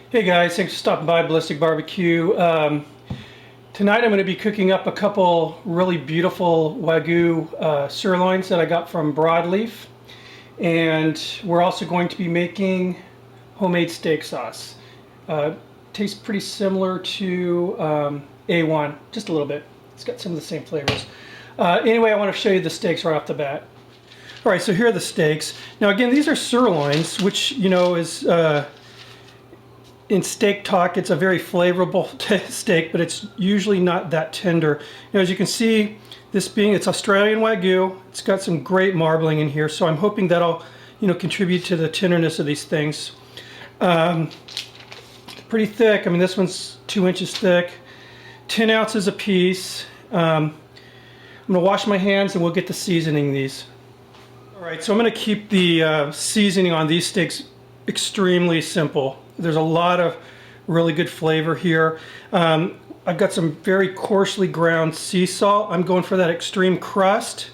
Hey guys, thanks for stopping by Ballistic Barbecue. Tonight I'm going to be cooking up a couple really beautiful Wagyu sirloins that I got from Broadleaf. And we're also going to be making homemade steak sauce. Tastes pretty similar to A1, just a little bit. It's got some of the same flavors. Anyway, I want to show you the steaks right off the bat. Alright, so here are the steaks. Now again, these are sirloins, which is in steak talk, it's a very flavorful steak, but it's usually not that tender. As you can see, it's Australian Wagyu. It's got some great marbling in here, so I'm hoping that'll, contribute to the tenderness of these things. Pretty thick. I mean, this one's 2 inches thick, 10 ounces a piece. I'm gonna wash my hands and we'll get to seasoning these. All right, so I'm gonna keep the seasoning on these steaks extremely simple. There's a lot of really good flavor here. I've got some very coarsely ground sea salt. I'm going for that extreme crust.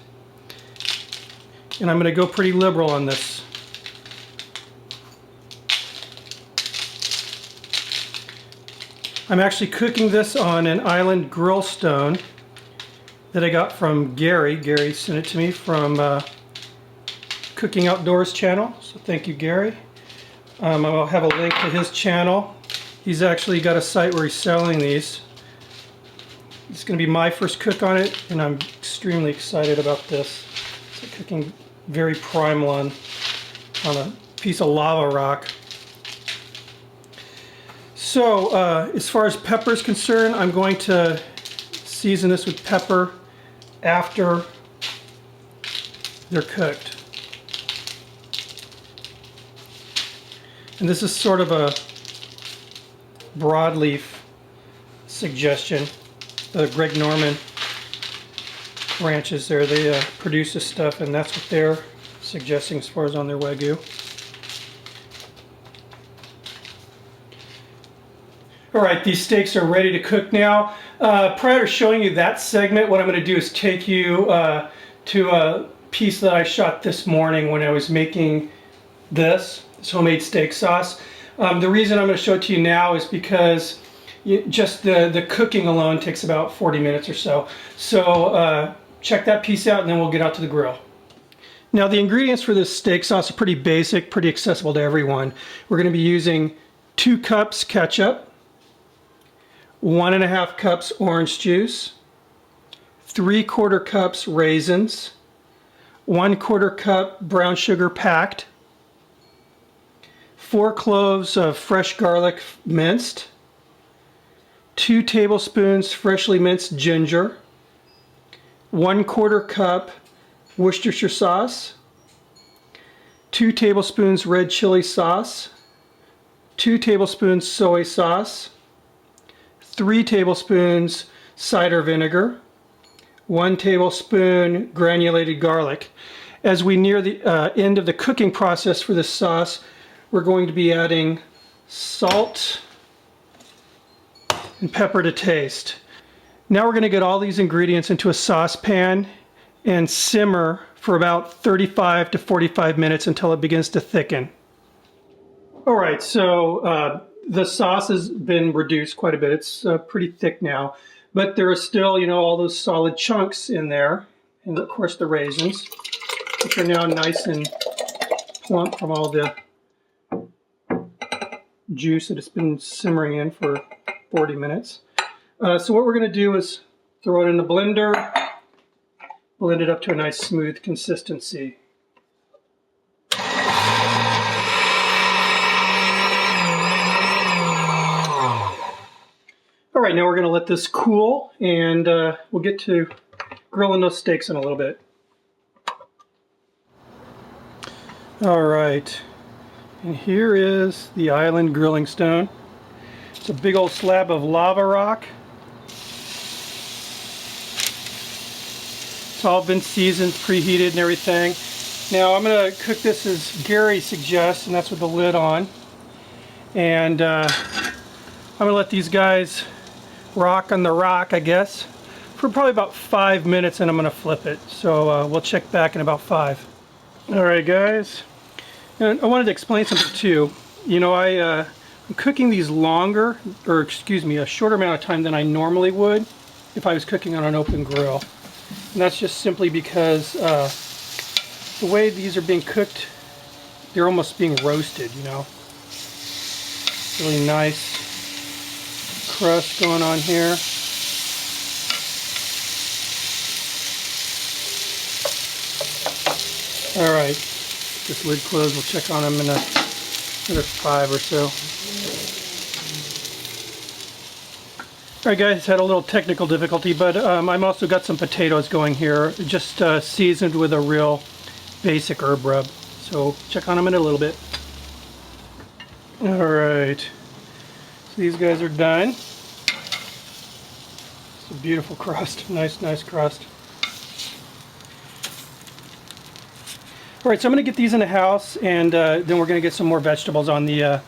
And I'm going to go pretty liberal on this. I'm actually cooking this on an island grill stone that I got from Gary. Gary sent it to me from Cooking Outdoors channel. So thank you, Gary. I'll have a link to his channel. He's actually got a site where he's selling these. It's going to be my first cook on it, and I'm extremely excited about this. It's cooking very primal on a piece of lava rock. So as far as pepper is concerned, I'm going to season this with pepper after they're cooked. And this is sort of a broadleaf suggestion. The Greg Norman ranches there, they produce this stuff, and that's what they're suggesting as far as on their Wagyu. Alright, these steaks are ready to cook now. Prior to showing you that segment, what I'm going to do is take you to a piece that I shot this morning when I was making this homemade steak sauce. The reason I'm going to show it to you now is because just the cooking alone takes about 40 minutes or so. So check that piece out and then we'll get out to the grill. Now the ingredients for this steak sauce are pretty basic, pretty accessible to everyone. We're going to be using 2 cups ketchup, 1.5 cups orange juice, 3/4 cups raisins, 1/4 cup brown sugar packed, 4 cloves of fresh garlic minced, 2 tablespoons freshly minced ginger, 1/4 cup Worcestershire sauce, 2 tablespoons red chili sauce, 2 tablespoons soy sauce, 3 tablespoons cider vinegar, 1 tablespoon granulated garlic. As we near the end of the cooking process for this sauce, we're going to be adding salt and pepper to taste. Now we're going to get all these ingredients into a saucepan and simmer for about 35 to 45 minutes until it begins to thicken. Alright, so the sauce has been reduced quite a bit. It's pretty thick now, but there are still, all those solid chunks in there, and of course the raisins, which are now nice and plump from all the juice that it's been simmering in for 40 minutes. So what we're going to do is throw it in the blender, blend it up to a nice smooth consistency. Alright, now we're going to let this cool, and we'll get to grilling those steaks in a little bit. Alright. And here is the island grilling stone. It's a big old slab of lava rock. It's all been seasoned, preheated and everything. Now I'm going to cook this as Gary suggests, and that's with the lid on. And I'm going to let these guys rock on the rock, I guess, for probably about 5 minutes, and I'm going to flip it. So we'll check back in about 5. Alright guys. And I wanted to explain something too. I I'm cooking these longer, or excuse me, a shorter amount of time than I normally would if I was cooking on an open grill. And that's just simply because the way these are being cooked, they're almost being roasted, you know. Really nice crust going on here. Alright, this lid closed. We'll check on them in another 5 or so. Alright guys, had a little technical difficulty, but I've also got some potatoes going here, just seasoned with a real basic herb rub. So check on them in a little bit. Alright, so these guys are done. It's a beautiful crust, nice crust. Alright, so I'm going to get these in the house, and then we're going to get some more vegetables on the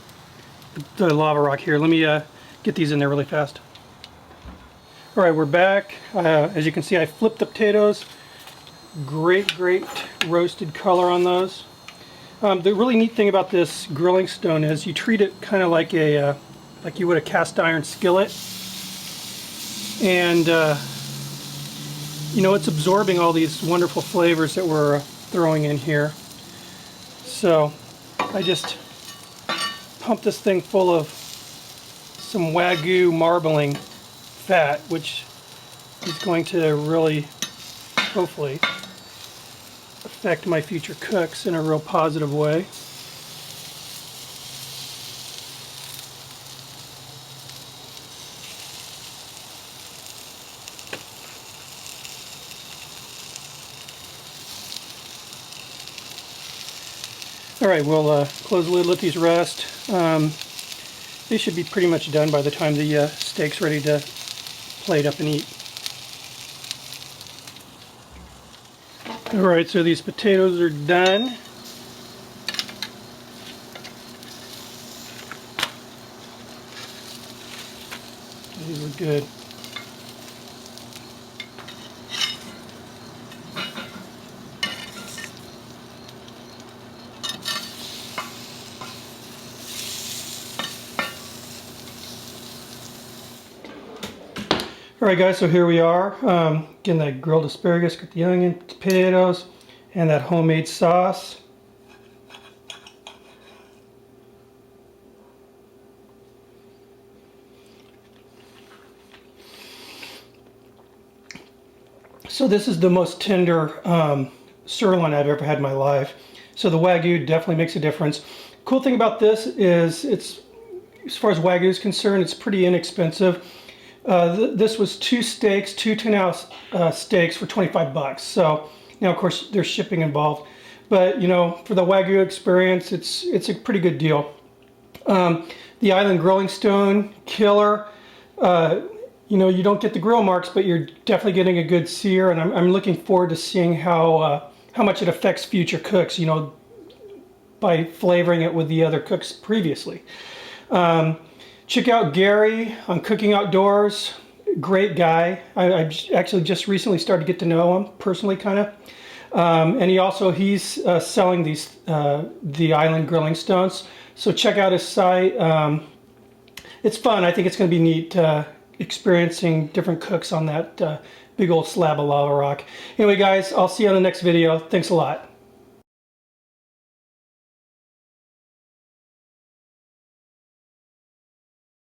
lava rock here. Let me get these in there really fast. Alright, we're back. As you can see, I flipped the potatoes. Great roasted color on those. The really neat thing about this grilling stone is you treat it kind of like like you would a cast iron skillet, and you know, it's absorbing all these wonderful flavors that we're throwing in here. So I just pumped this thing full of some Wagyu marbling fat, which is going to really, hopefully, affect my future cooks in a real positive way. Alright, we'll close the lid, let these rest. They should be pretty much done by the time the steak's ready to plate up and eat. Alright, so these potatoes are done. These look good. Alright guys, so here we are, getting that grilled asparagus, got the onion, potatoes, and that homemade sauce. So this is the most tender sirloin I've ever had in my life. So the Wagyu definitely makes a difference. Cool thing about this is, it's, as far as Wagyu is concerned, it's pretty inexpensive. This was 2 steaks, 2 10-ounce steaks for 25 bucks. So now, of course, there's shipping involved, but you know, for the Wagyu experience, it's a pretty good deal. The Island Grilling Stone, killer. You know, you don't get the grill marks, but you're definitely getting a good sear, and I'm looking forward to seeing how much it affects future cooks, you know, by flavoring it with the other cooks previously. Check out Gary on Cooking Outdoors. Great guy. I actually just recently started to get to know him personally, kind of. And he's selling these the Island Grilling Stones. So check out his site. It's fun. I think it's going to be neat experiencing different cooks on that big old slab of lava rock. Anyway, guys, I'll see you on the next video. Thanks a lot.